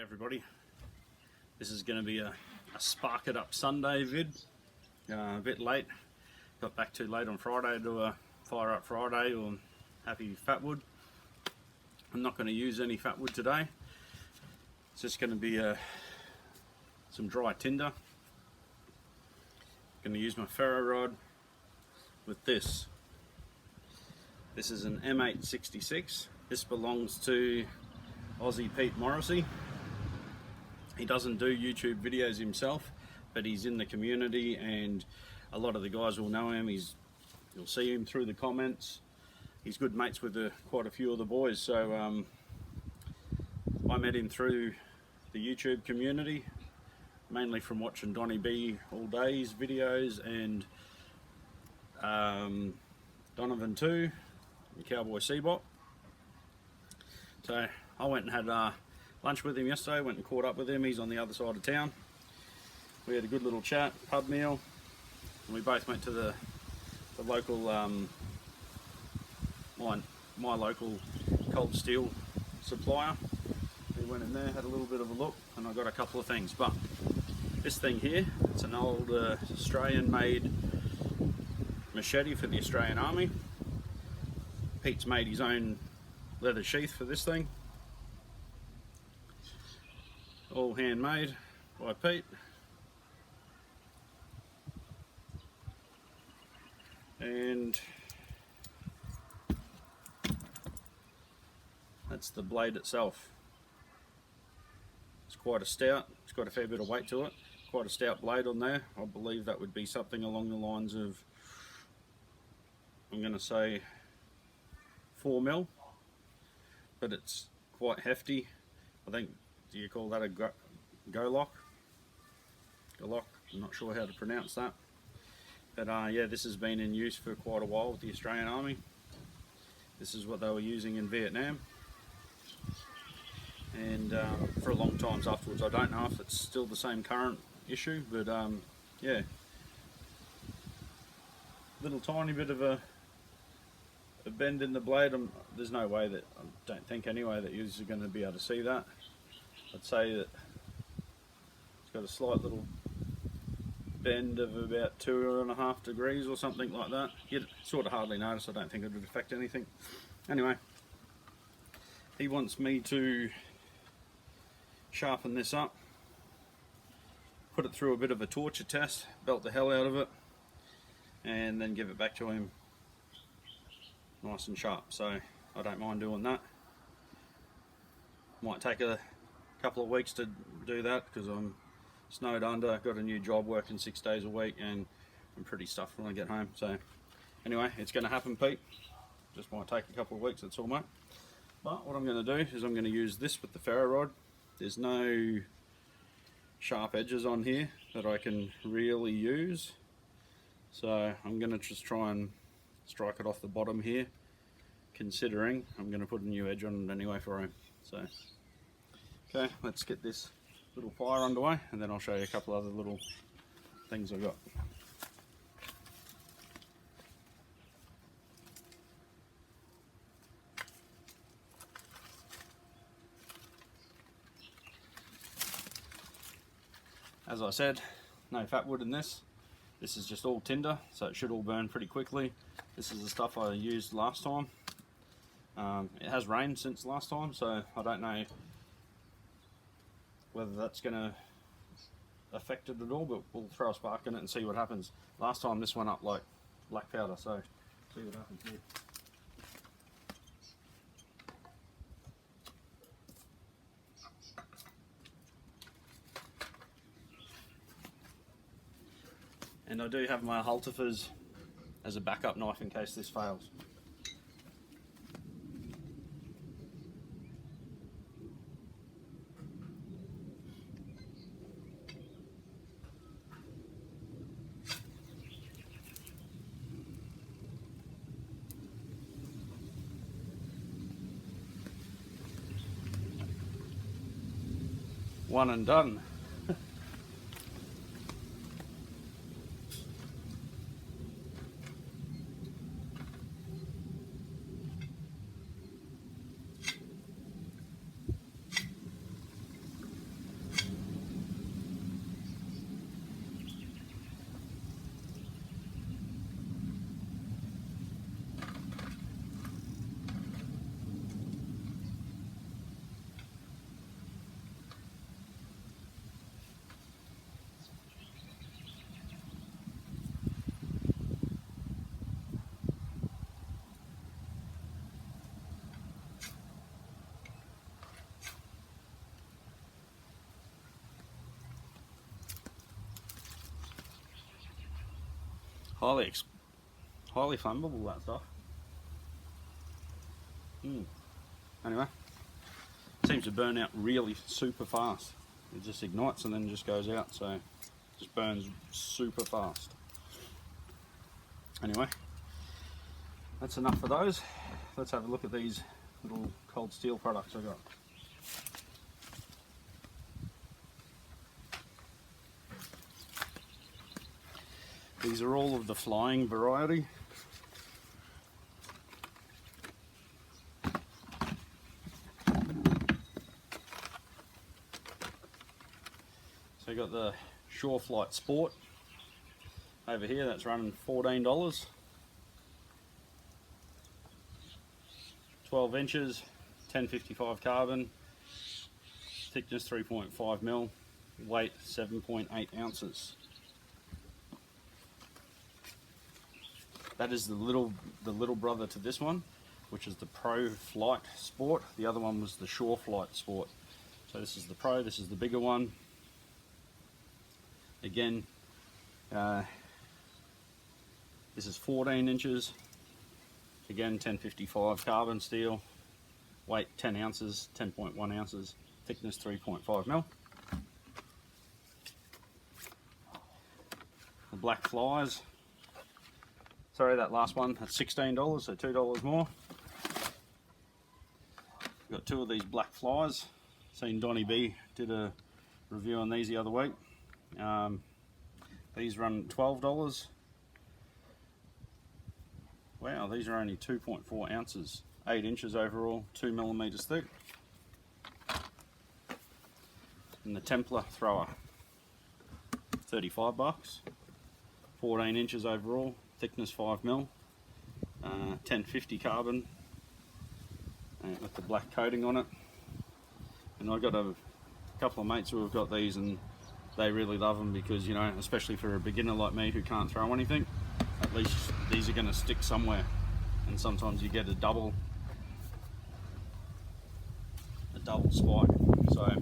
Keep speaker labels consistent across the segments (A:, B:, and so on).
A: Everybody, this is going to be a Spark It Up Sunday vid. A bit late, got back too late on Friday to do a Fire Up Friday or Happy Fatwood. I'm not going to use any fatwood today. It's just going to be some dry tinder. Going to use my ferro rod with this. This is an M866. This belongs to Aussie Pete Morrissey. He doesn't do YouTube videos himself, but he's in the community and a lot of the guys will know him. You'll see him through the comments. He's good mates with quite a few of the boys. So I met him through the YouTube community, mainly from watching Donny B all day's videos and Donovan 2 and Cowboy Seabot. So I went and had lunch with him yesterday, went and caught up with him. He's on the other side of town. We had a good little chat, pub meal, and we both went to the local, my local cold steel supplier. We went in there, had a little bit of a look, and I got a couple of things. But this thing here, it's an old Australian-made machete for the Australian Army. Pete's made his own leather sheath for this thing. All handmade by Pete. And that's the blade itself. It's quite a stout, it's got a fair bit of weight to it. Quite a stout blade on there. I believe that would be something along the lines of, I'm going to say 4mm, but it's quite hefty. I think, do you call that a Golok? Golok, I'm not sure how to pronounce that. But yeah, this has been in use for quite a while with the Australian Army. This is what they were using in Vietnam. And for a long time afterwards. I don't know if it's still the same current issue, but yeah. Little tiny bit of a bend in the blade. There's no way that, I don't think anyway, that you're going to be able to see that. I'd say that it's got a slight little bend of about 2.5 degrees or something like that. You'd sort of hardly notice. I don't think it would affect anything. Anyway, he wants me to sharpen this up, put it through a bit of a torture test, belt the hell out of it, and then give it back to him nice and sharp. So I don't mind doing that. Might take a couple of weeks to do that because I'm snowed under, got a new job working 6 days a week, and I'm pretty stuffed when I get home. So anyway, it's going to happen, Pete. Just might take a couple of weeks, that's all, mate. But what I'm going to do is I'm going to use this with the ferro rod. There's no sharp edges on here that I can really use, so I'm going to just try and strike it off the bottom here, considering I'm going to put a new edge on it anyway for him. So okay, let's get this little fire underway and then I'll show you a couple other little things I've got. As I said, no fat wood in this. This is just all tinder, so it should all burn pretty quickly. This is the stuff I used last time. It has rained since last time, so I don't know whether that's going to affect it at all, but we'll throw a spark in it and see what happens. Last time this went up like black powder, so see what happens here. And I do have my Haltifers as a backup knife in case this fails. One and done. highly flammable, that stuff. Anyway, seems to burn out really super fast. It just ignites and then just goes out, so it just burns super fast. Anyway, that's enough for those. Let's have a look at these little cold steel products I got. These are all of the flying variety. So you got the Shore Flight Sport over here, that's running $14. 12 inches, 1055 carbon, thickness 3.5 mil, weight 7.8 ounces. That is the little brother to this one, which is the Pro Flight Sport. The other one was the Shore Flight Sport. So this is the Pro, this is the bigger one. Again, this is 14 inches. Again, 1055 carbon steel. Weight 10 ounces, 10.1 ounces. Thickness 3.5 mil. The black flies. Sorry, that last one, that's $16, so $2 more. Got two of these black flies. Seen Donnie B did a review on these the other week. These run $12. Wow, these are only 2.4 ounces, 8 inches overall, 2 millimeters thick. And the Templar thrower, $35, 14 inches overall, thickness 5 mil, 1050 carbon, with the black coating on it. And I've got a couple of mates who have got these and they really love them because, you know, especially for a beginner like me who can't throw anything, at least these are going to stick somewhere. And sometimes you get a double spike. So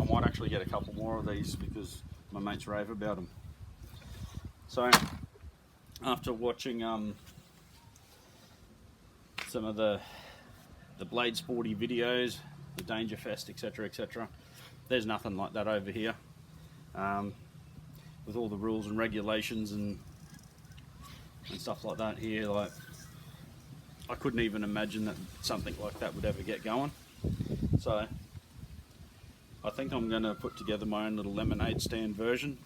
A: I might actually get a couple more of these because my mates rave about them. So after watching some of the Blade Sporty videos, the Danger Fest, etc, etc, there's nothing like that over here. With all the rules and regulations and stuff like that here, like I couldn't even imagine that something like that would ever get going. So I think I'm going to put together my own little lemonade stand version.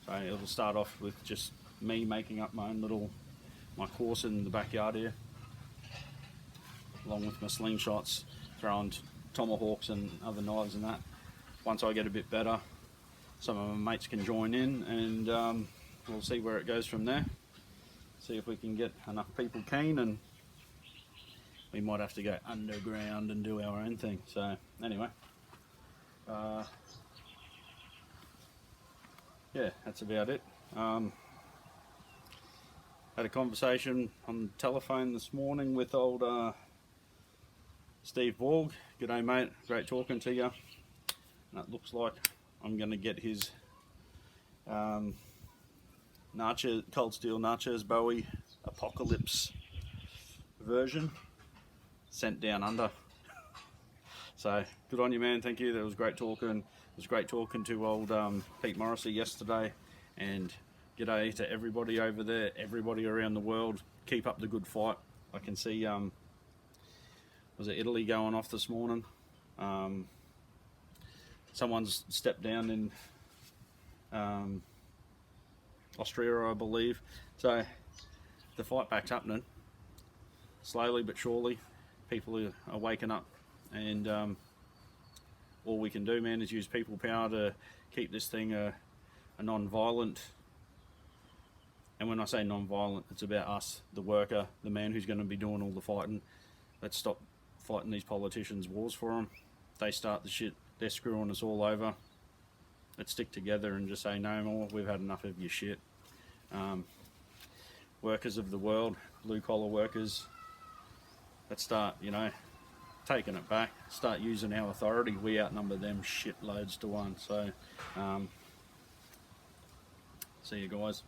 A: So it'll start off with just me making up my own my course in the backyard here, along with my slingshots, throwing tomahawks and other knives and that. Once I get a bit better, some of my mates can join in, and we'll see where it goes from there. See if we can get enough people keen, and we might have to go underground and do our own thing. So anyway, yeah, that's about it. Had a conversation on the telephone this morning with old Steve Borg. G'day mate, great talking to you. And it looks like I'm going to get his Cold Steel Natchez Bowie Apocalypse version sent down under. So good on you, man. Thank you. That was great talking. It was great talking to old Pete Morrissey yesterday. And g'day to everybody over there, everybody around the world. Keep up the good fight. I can see was it Italy going off this morning? Someone's stepped down in Austria, I believe. So the fight back's happening slowly but surely. People are waking up, and all we can do, man, is use people power to keep this thing a non-violent. And when I say non-violent, it's about us, the worker, the man who's going to be doing all the fighting. Let's stop fighting these politicians' wars for them. They start the shit, they're screwing us all over. Let's stick together and just say no more. We've had enough of your shit. Workers of the world, blue collar workers, let's start, you know, taking it back. Start using our authority. We outnumber them shitloads to one. So see you guys.